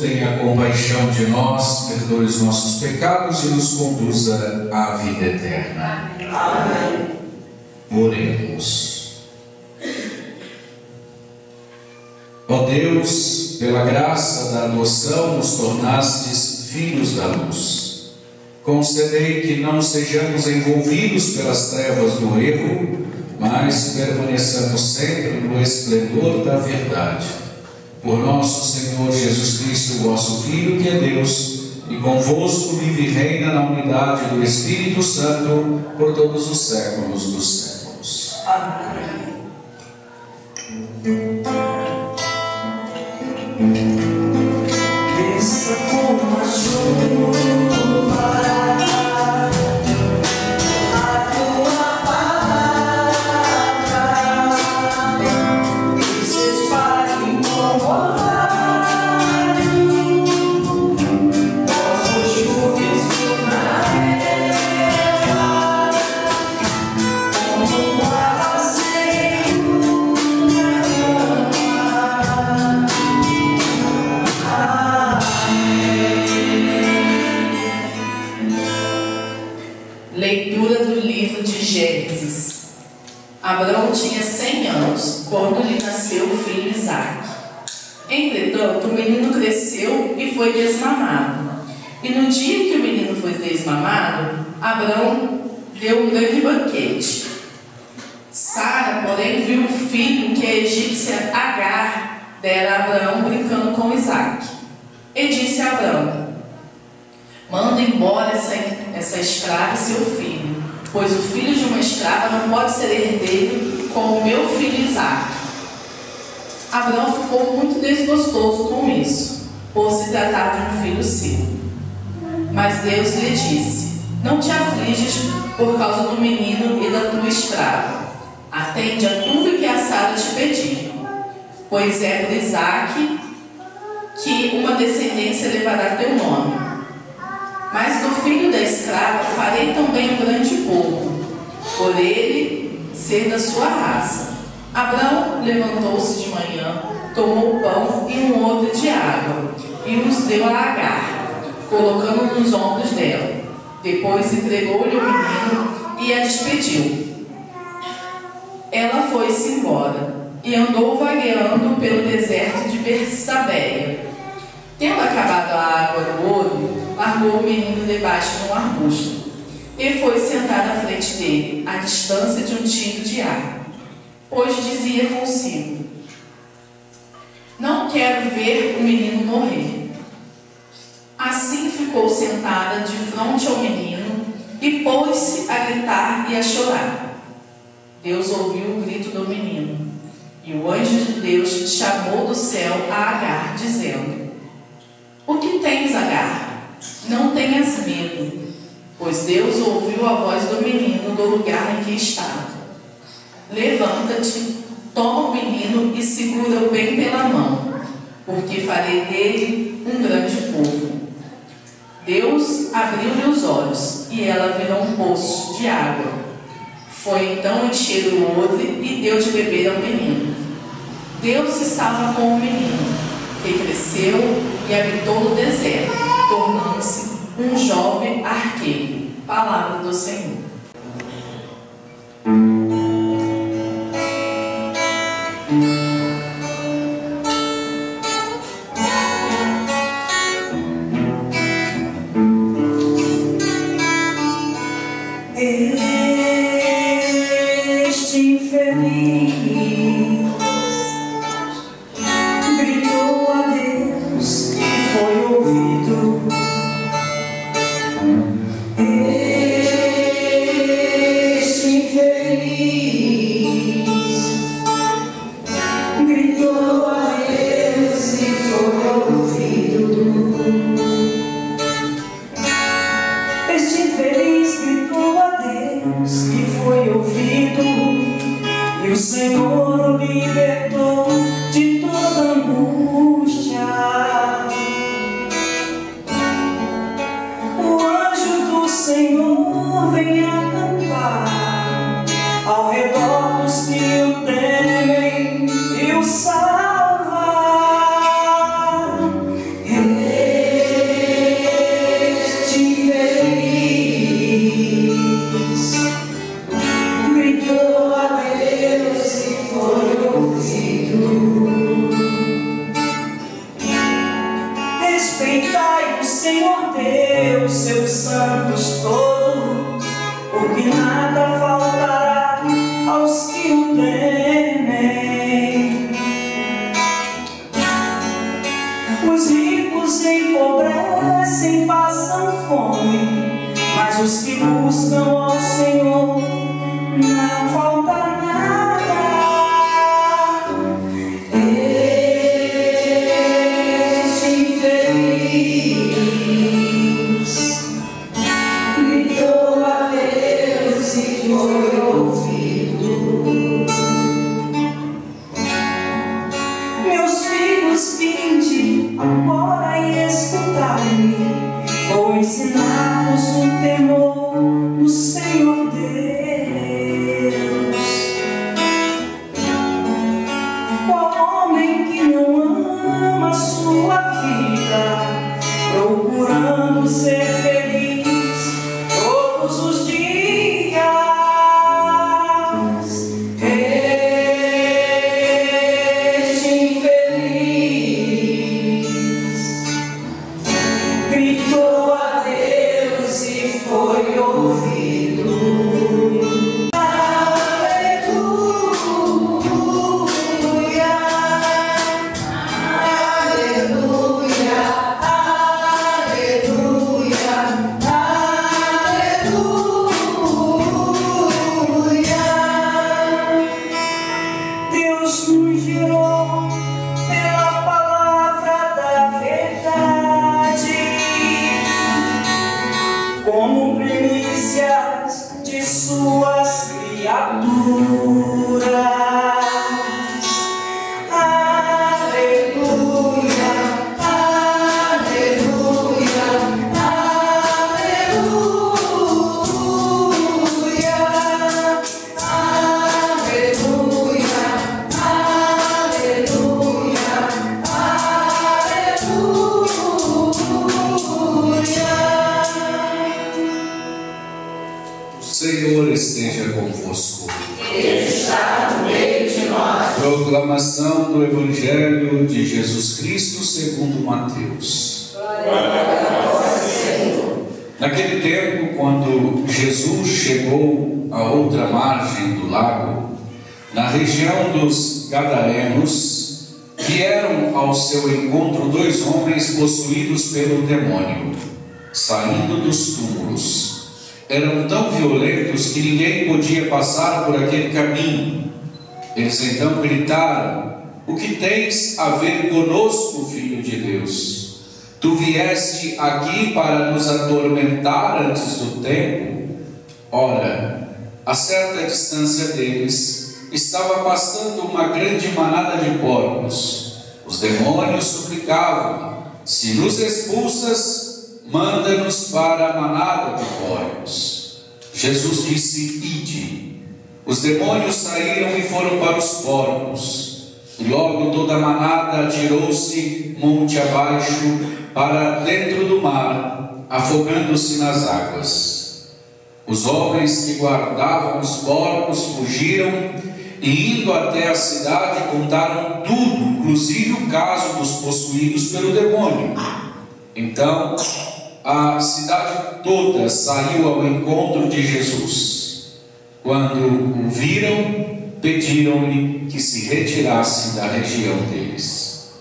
tenha compaixão de nós, perdoe os nossos pecados e nos conduza à vida eterna. Amém. Oremos. Ó Deus, pela graça da adoção nos tornastes filhos da luz. Concedei que não sejamos envolvidos pelas trevas do erro, mas permaneçamos sempre no esplendor da verdade. Por nosso Senhor Jesus Cristo, vosso Filho, que é Deus, e convosco vive e reina na unidade do Espírito Santo, por todos os séculos dos séculos. Amém. Desça como a chuva a tua palavra e se espalhe como orvalho, como chuvisco na relva, como aguaceiro na grama. Leitura do livro de Gênesis. Abrão tinha 100 anos quando lhe nasceu o filho Isaque. Entretanto, o menino cresceu e foi desmamado. E no dia que o menino foi desmamado, Abrão deu um grande banquete. Sara, porém, viu o filho que a egípcia Agar dera a Abrão brincando com Isaque. E disse a Abrão: manda embora essa escrava e seu filho, pois o filho de uma escrava não pode ser herdeiro com o meu filho Isaque. Abrão ficou muito desgostoso com isso, por se tratar de um filho seu. Mas Deus lhe disse: não te afliges por causa do menino e da tua escrava. Atende a tudo que a Sara te pedir, pois é por Isaque que uma descendência levará teu nome. Mas do filho da escrava farei também um grande povo, por ele ser da sua raça. Abrão levantou-se de manhã, tomou o pão e um odre de água, e os deu a Agar, colocando nos ombros dela. Depois entregou-lhe o menino e a despediu. Ela foi-se embora, e andou vagueando pelo deserto de Bersabeia. Tendo acabado a água do odre, largou o menino debaixo de um arbusto e foi sentar à frente dele, à distância de um tiro de ar, pois dizia consigo: não quero ver o menino morrer. Assim ficou sentada de frente ao menino e pôs-se a gritar e a chorar. Deus ouviu o grito do menino, e o anjo de Deus chamou do céu a Agar, dizendo: o que tens, Agar? Não tenhas medo, pois Deus ouviu a voz do menino do lugar em que estava. Levanta-te, toma o menino e segura-o bem pela mão, porque farei dele um grande povo. Deus abriu-lhe os olhos, e ela virou um poço de água. Foi então encher o odre e deu de beber ao menino. Deus estava com o menino, que cresceu e habitou no deserto, tornando-se um jovem arqueiro. Palavra do Senhor. Este infeliz gritou a Deus e foi ouvido. Este infeliz gritou a Deus e foi ouvido. Este infeliz gritou a Deus e foi ouvido, e o Senhor o libertou de toda angústia. O anjo do Senhor vem acampar ao redor dos que o temem e o salvar. Ele porque nada faltará aos que o temem. Os ricos empobrecem, passam fome, mas os que buscam ao Senhor não falta nada. Este infeliz gritou a Deus e foi ouvido. Meus filhos, vinde agora e escutai-me. Vou ensinar-vos o temor do Senhor Deus. O homem que não ama sua vida, procurando ser feliz todos os dias. Este infeliz gritou a Deus e foi ouvido. Aleluia, aleluia, aleluia, aleluia. Deus nos gerou pela palavra da verdade, como primícias de suas criaturas. Aleluia, aleluia, aleluia, aleluia, aleluia. O Senhor esteja convosco. Está no meio de nós. Proclamação do Evangelho de Jesus Cristo segundo Mateus. Naquele tempo, quando Jesus chegou à outra margem do lago, na região dos Gadarenos, vieram ao seu encontro dois homens possuídos pelo demônio, saindo dos túmulos. Eram tão violentos que ninguém podia passar por aquele caminho. Eles então gritaram: o que tens a ver conosco, Filho de Deus? Tu vieste aqui para nos atormentar antes do tempo? Ora, a certa distância deles estava pastando uma grande manada de porcos. Os demônios suplicavam: se nos expulsas, manda-nos para a manada de porcos. Jesus disse: ide. Os demônios saíram e foram para os porcos. E logo toda a manada atirou-se monte abaixo para dentro do mar, afogando-se nas águas. Os homens que guardavam os porcos fugiram e, indo até a cidade, contaram tudo, inclusive o caso dos possuídos pelo demônio. Então a cidade toda saiu ao encontro de Jesus. Quando o viram, pediram-lhe que se retirasse da região deles.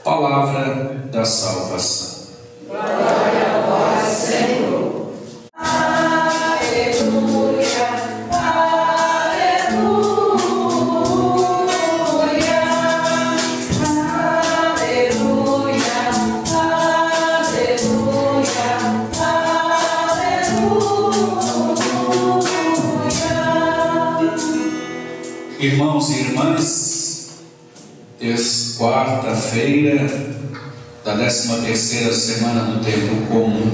Palavra da salvação. Glória a vós, Senhor. Aleluia, aleluia, aleluia, aleluia. Irmãos e irmãs, quarta-feira da 13ª semana do tempo comum.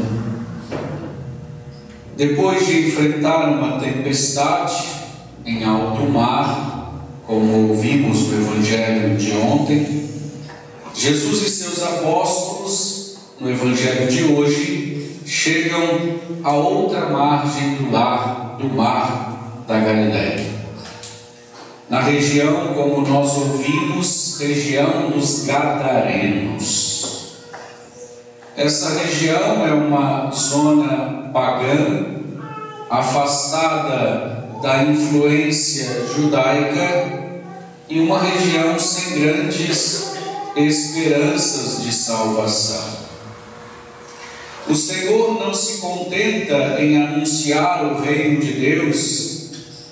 Depois de enfrentar uma tempestade em alto mar, como ouvimos no Evangelho de ontem, Jesus e seus apóstolos, no Evangelho de hoje, chegam a outra margem do mar da Galileia. Na região, como nós ouvimos, região dos Gadarenos. Essa região é uma zona pagã afastada da influência judaica e uma região sem grandes esperanças de salvação. O Senhor não se contenta em anunciar o reino de Deus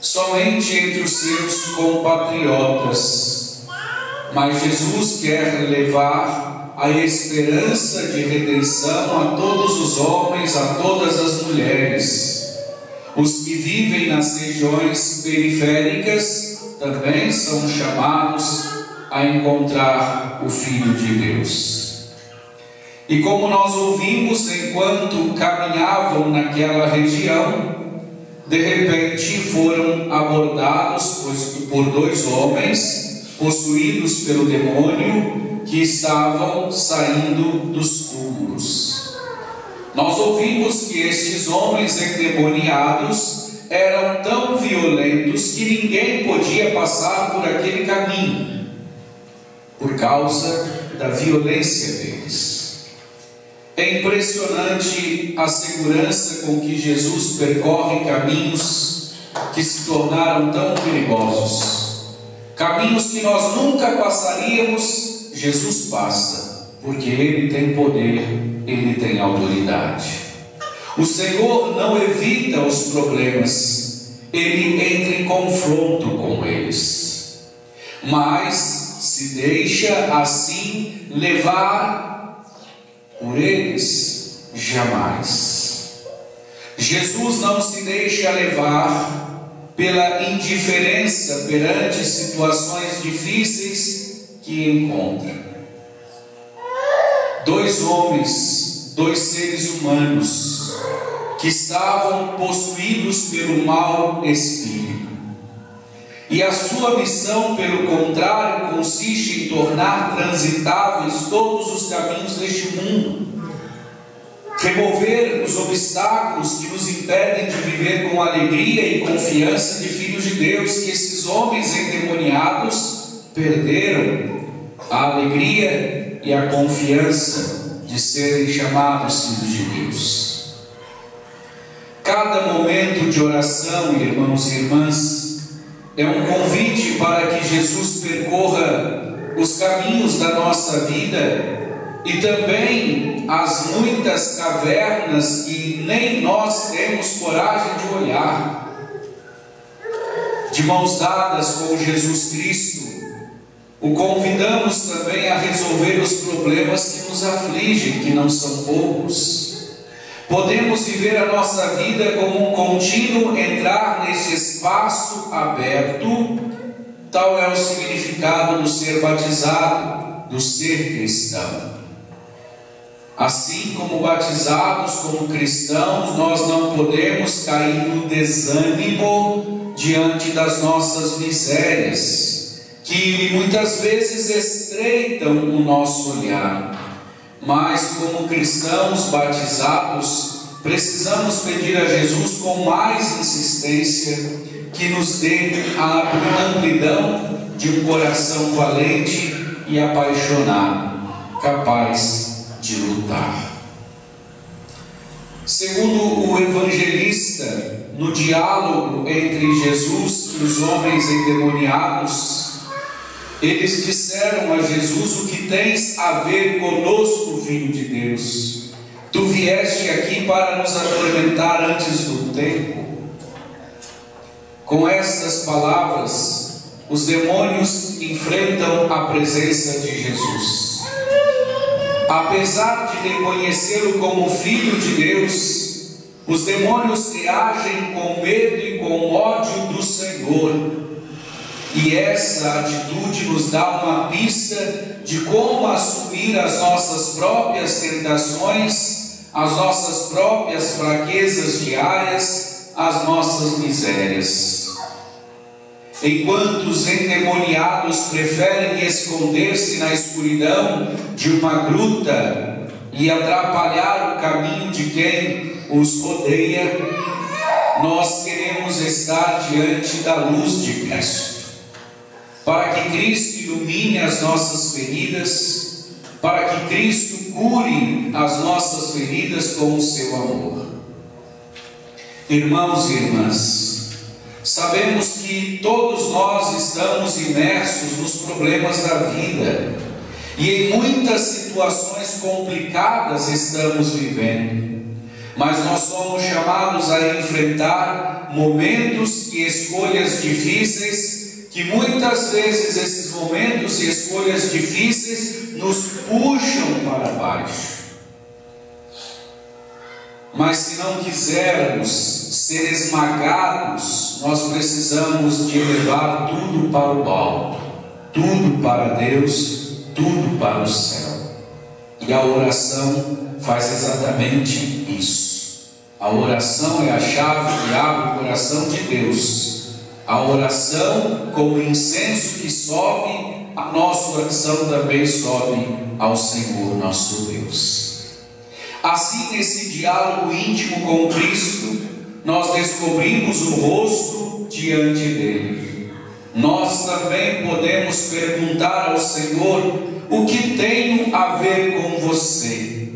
somente entre os seus compatriotas, mas Jesus quer levar a esperança de redenção a todos os homens, a todas as mulheres. Os que vivem nas regiões periféricas também são chamados a encontrar o Filho de Deus. E como nós ouvimos, enquanto caminhavam naquela região, de repente foram abordados por 2 homens possuídos pelo demônio que estavam saindo dos túmulos. Nós ouvimos que estes homens endemoniados eram tão violentos que ninguém podia passar por aquele caminho, por causa da violência deles. É impressionante a segurança com que Jesus percorre caminhos que se tornaram tão perigosos. Caminhos que nós nunca passaríamos, Jesus passa, porque Ele tem poder, Ele tem autoridade. O Senhor não evita os problemas, Ele entra em confronto com eles, mas se deixa assim levar por eles? Jamais. Jesus não se deixa levar pela indiferença perante situações difíceis que encontra. 2 homens, 2 seres humanos, que estavam possuídos pelo mau espírito. E a sua missão, pelo contrário, consiste em tornar transitáveis todos os caminhos deste mundo, remover os obstáculos que nos impedem de viver com alegria e confiança de filhos de Deus, que esses homens endemoniados perderam a alegria e a confiança de serem chamados filhos de Deus. Cada momento de oração, irmãos e irmãs, é um convite para que Jesus percorra os caminhos da nossa vida e também as muitas cavernas que nem nós temos coragem de olhar. De mãos dadas com Jesus Cristo, o convidamos também a resolver os problemas que nos afligem, que não são poucos. Podemos viver a nossa vida como um contínuo entrar nesse espaço aberto. Tal é o significado do ser batizado, do ser cristão. Assim como batizados, como cristãos, nós não podemos cair no desânimo diante das nossas misérias, que muitas vezes estreitam o nosso olhar. Mas como cristãos batizados, precisamos pedir a Jesus com mais insistência que nos dê a amplidão de um coração valente e apaixonado, capaz de lutar. Segundo o evangelista, no diálogo entre Jesus e os homens endemoniados, eles disseram a Jesus: o que tens a ver conosco, Filho de Deus? Tu vieste aqui para nos atormentar antes do tempo. Com estas palavras, os demônios enfrentam a presença de Jesus. Apesar de reconhecê-lo como Filho de Deus, os demônios reagem com medo e com ódio do Senhor. E essa atitude nos dá uma pista de como assumir as nossas próprias tentações, as nossas próprias fraquezas diárias, as nossas misérias. Enquanto os endemoniados preferem esconder-se na escuridão de uma gruta e atrapalhar o caminho de quem os rodeia, nós queremos estar diante da luz de Cristo, para que Cristo ilumine as nossas feridas, para que Cristo cure as nossas feridas com o seu amor. Irmãos e irmãs, sabemos que todos nós estamos imersos nos problemas da vida e em muitas situações complicadas estamos vivendo, mas nós somos chamados a enfrentar momentos e escolhas difíceis, que muitas vezes esses momentos e escolhas difíceis nos puxam para baixo. Mas se não quisermos ser esmagados, nós precisamos de levar tudo para o alto, tudo para Deus, tudo para o céu. E a oração faz exatamente isso. A oração é a chave que abre o coração de Deus. A oração, como incenso que sobe, a nossa oração também sobe ao Senhor nosso Deus. Assim, nesse diálogo íntimo com Cristo, nós descobrimos o rosto diante dele. Nós também podemos perguntar ao Senhor: o que tenho a ver com você?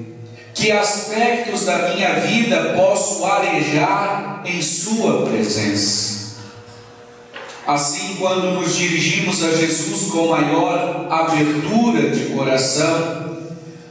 Que aspectos da minha vida posso arejar em sua presença? Assim, quando nos dirigimos a Jesus com maior abertura de coração,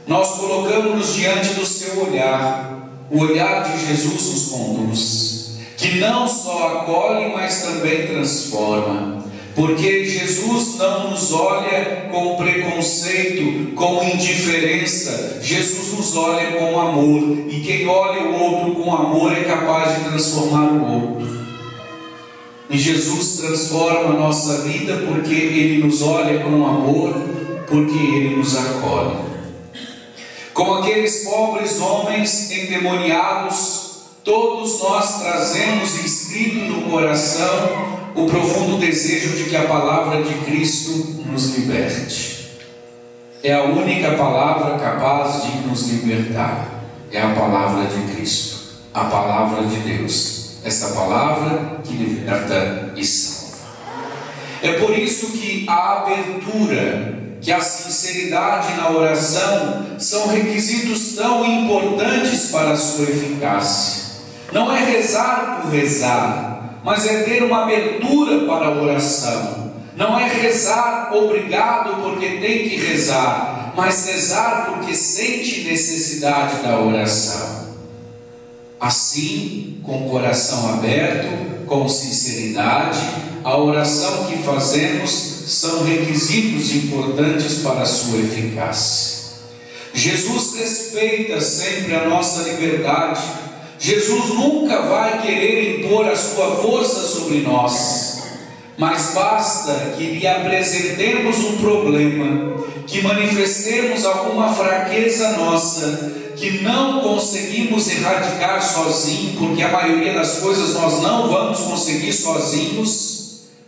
nós colocamos-nos diante do seu olhar. O olhar de Jesus nos conduz, que não só acolhe, mas também transforma. Porque Jesus não nos olha com preconceito, com indiferença. Jesus nos olha com amor. E quem olha o outro com amor é capaz de transformar o outro. E Jesus transforma a nossa vida porque Ele nos olha com amor, porque Ele nos acolhe. Como aqueles pobres homens endemoniados, todos nós trazemos inscrito no coração o profundo desejo de que a palavra de Cristo nos liberte. É a única palavra capaz de nos libertar. É a palavra de Cristo, a palavra de Deus. Esta palavra que liberta e salva. É por isso que a abertura, que a sinceridade na oração são requisitos tão importantes para a sua eficácia. Não é rezar por rezar, mas é ter uma abertura para a oração. Não é rezar obrigado porque tem que rezar, mas rezar porque sente necessidade da oração. Assim, com o coração aberto, com sinceridade, a oração que fazemos são requisitos importantes para a sua eficácia. Jesus respeita sempre a nossa liberdade. Jesus nunca vai querer impor a sua força sobre nós, mas basta que lhe apresentemos um problema, que manifestemos alguma fraqueza nossa, que não conseguimos erradicar sozinho, porque a maioria das coisas nós não vamos conseguir sozinhos,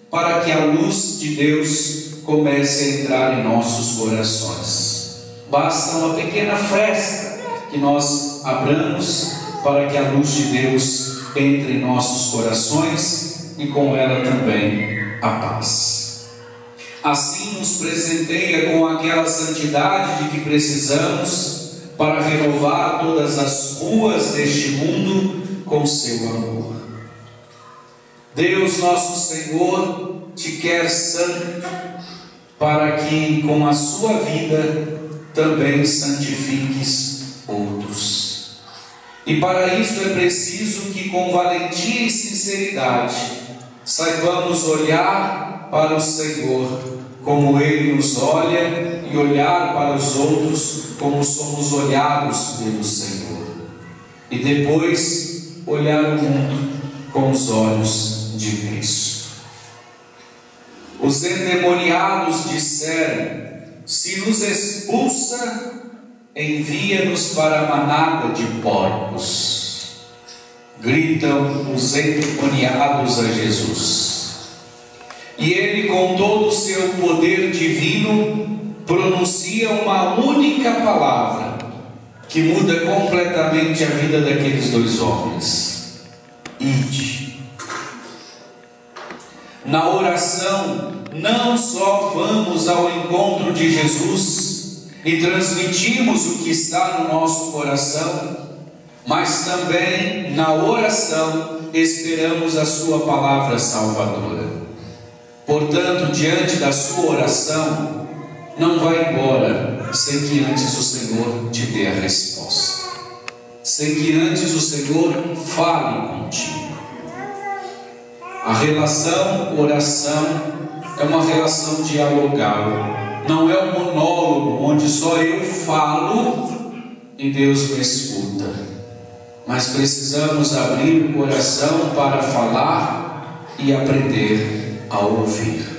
para que a luz de Deus comece a entrar em nossos corações. Basta uma pequena fresta que nós abramos para que a luz de Deus entre em nossos corações e com ela também a paz. Assim nos presenteia com aquela santidade de que precisamos para renovar todas as ruas deste mundo com seu amor. Deus nosso Senhor te quer santo, para que com a sua vida também santifiques outros. E para isso é preciso que com valentia e sinceridade saibamos olhar para o Senhor como Ele nos olha e olhar para os outros como somos olhados pelo Senhor. E depois olhar o mundo com os olhos de Cristo. Os endemoniados disseram: se nos expulsa, envia-nos para a manada de porcos. Gritam os endemoniados a Jesus. E ele, com todo o seu poder divino, pronuncia uma única palavra que muda completamente a vida daqueles dois homens: ide. Na oração, não só vamos ao encontro de Jesus e transmitimos o que está no nosso coração, mas também na oração esperamos a sua palavra salvadora. Portanto, diante da sua oração, não vá embora sem que antes o Senhor te dê a resposta, sem que antes o Senhor fale contigo. A relação oração é uma relação dialogal, não é um monólogo onde só eu falo e Deus me escuta. Mas precisamos abrir o coração para falar e aprender a ouvir.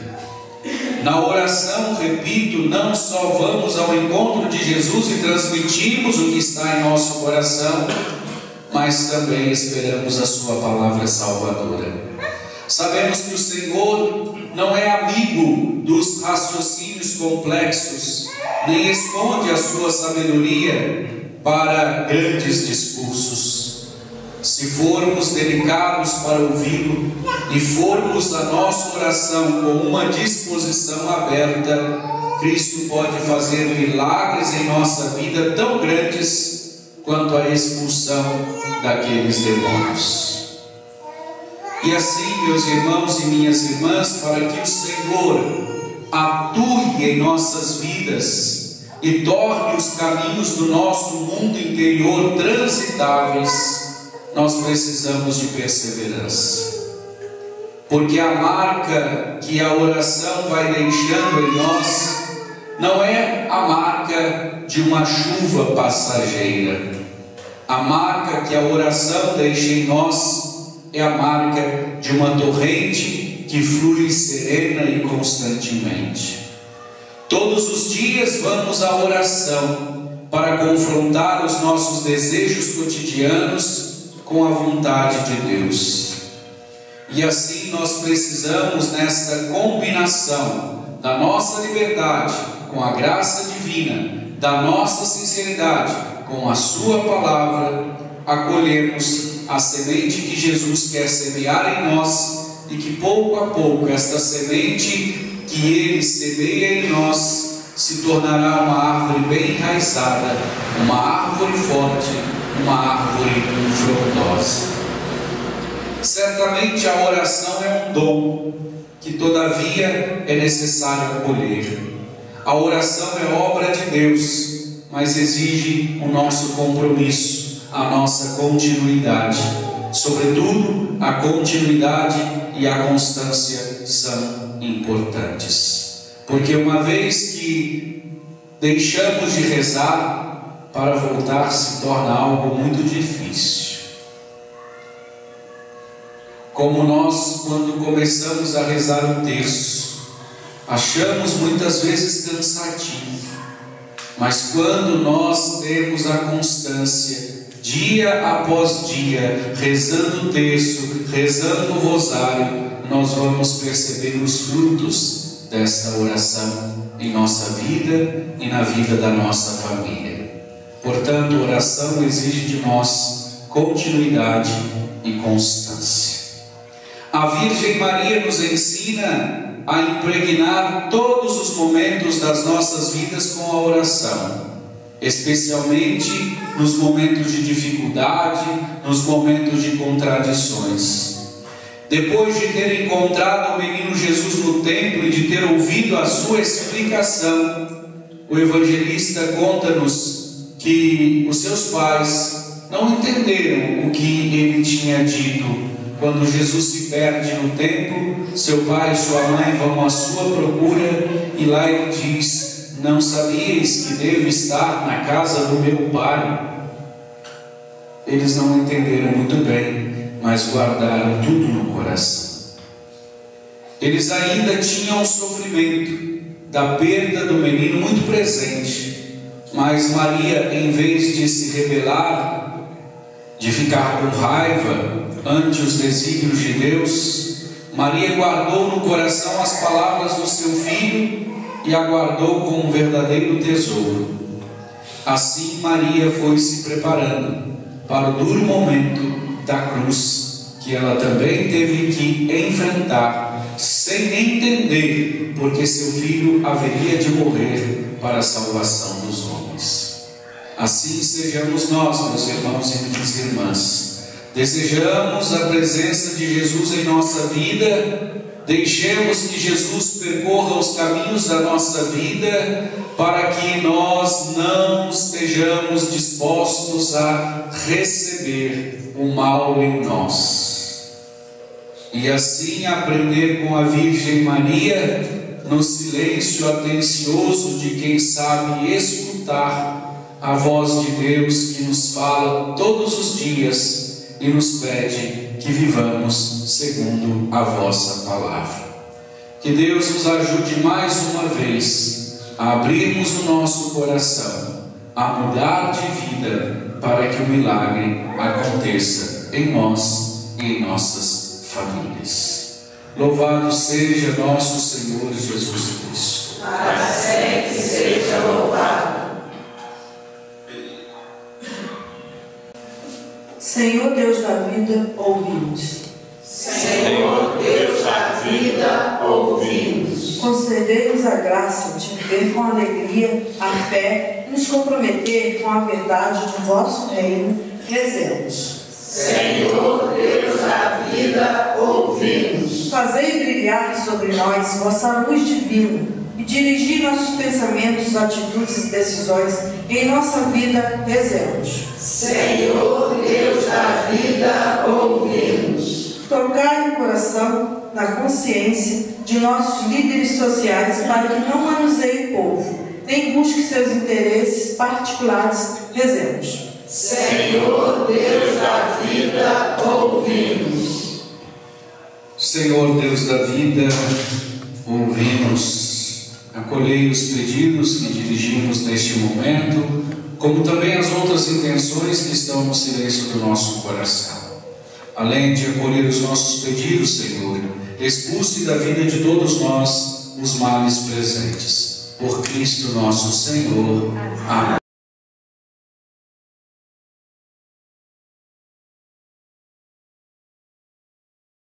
Na oração, repito, não só vamos ao encontro de Jesus e transmitimos o que está em nosso coração, mas também esperamos a sua palavra salvadora. Sabemos que o Senhor não é amigo dos raciocínios complexos, nem esconde a sua sabedoria para grandes discursos. Se formos delicados para ouvi-lo e formos na nossa oração com uma disposição aberta, Cristo pode fazer milagres em nossa vida tão grandes quanto a expulsão daqueles demônios. E assim, meus irmãos e minhas irmãs, para que o Senhor atue em nossas vidas e torne os caminhos do nosso mundo interior transitáveis, nós precisamos de perseverança. Porque a marca que a oração vai deixando em nós não é a marca de uma chuva passageira. A marca que a oração deixa em nós é a marca de uma torrente que flui serena e constantemente. Todos os dias vamos à oração para confrontar os nossos desejos cotidianos com a vontade de Deus. E assim nós precisamos, nesta combinação da nossa liberdade com a graça divina, da nossa sinceridade com a sua palavra, acolhermos a semente que Jesus quer semear em nós, e que pouco a pouco esta semente que Ele semeia em nós se tornará uma árvore bem enraizada, uma árvore forte, uma árvore frondosa. Certamente a oração é um dom que todavia é necessário acolher. A oração é obra de Deus, mas exige o nosso compromisso, a nossa continuidade. Sobretudo, a continuidade e a constância são importantes. Porque uma vez que deixamos de rezar, para voltar se torna algo muito difícil. Como nós, quando começamos a rezar o terço, achamos muitas vezes cansativo. Mas quando nós temos a constância, dia após dia, rezando o terço, rezando o rosário, nós vamos perceber os frutos desta oração em nossa vida e na vida da nossa família. Portanto, a oração exige de nós continuidade e constância. A Virgem Maria nos ensina a impregnar todos os momentos das nossas vidas com a oração, especialmente nos momentos de dificuldade, nos momentos de contradições. Depois de ter encontrado o menino Jesus no templo e de ter ouvido a sua explicação, o evangelista conta-nos que os seus pais não entenderam o que ele tinha dito. Quando Jesus se perde no templo, seu pai e sua mãe vão à sua procura e lá ele diz: não sabíeis que devo estar na casa do meu pai? Eles não entenderam muito bem, mas guardaram tudo no coração. Eles ainda tinham o sofrimento da perda do menino muito presente, mas Maria, em vez de se rebelar, de ficar com raiva ante os desígnios de Deus, Maria guardou no coração as palavras do seu filho e a guardou como um verdadeiro tesouro. Assim Maria foi se preparando para o duro momento da cruz, que ela também teve que enfrentar, sem entender porque seu filho haveria de morrer para a salvação dos homens. Assim sejamos nós, meus irmãos e minhas irmãs, Desejamos a presença de Jesus em nossa vida. Deixemos que Jesus percorra os caminhos da nossa vida, para que nós não estejamos dispostos a receber o mal em nós. E assim aprender com a Virgem Maria, no silêncio atencioso de quem sabe escutar a voz de Deus que nos fala todos os dias e nos pede que vivamos segundo a vossa palavra. Que Deus nos ajude mais uma vez a abrirmos o nosso coração, a mudar de vida, para que o milagre aconteça em nós e em nossas famílias. Louvado seja nosso Senhor Jesus Cristo. Para sempre seja louvado. Senhor Deus da vida, ouvimos. Senhor Deus da vida, ouvimos. Concedei-nos a graça de viver com alegria a fé e nos comprometer com a verdade do vosso reino. Rezemos. Senhor Deus da vida, ouvimos. Fazei brilhar sobre nós vossa luz divina e dirigir nossos pensamentos, atitudes e decisões em nossa vida. Rezemos. Senhor Deus da vida, ouvimos. Tocai no coração, na consciência de nossos líderes sociais, para que não manuseie o povo, nem busque seus interesses particulares. Rezemos. Senhor Deus da vida, ouvimos. Senhor Deus da vida, ouvimos. Acolhei os pedidos que dirigimos neste momento, como também as outras intenções que estão no silêncio do nosso coração. Além de acolher os nossos pedidos, Senhor, expulse da vida de todos nós os males presentes. Por Cristo nosso Senhor. Amém.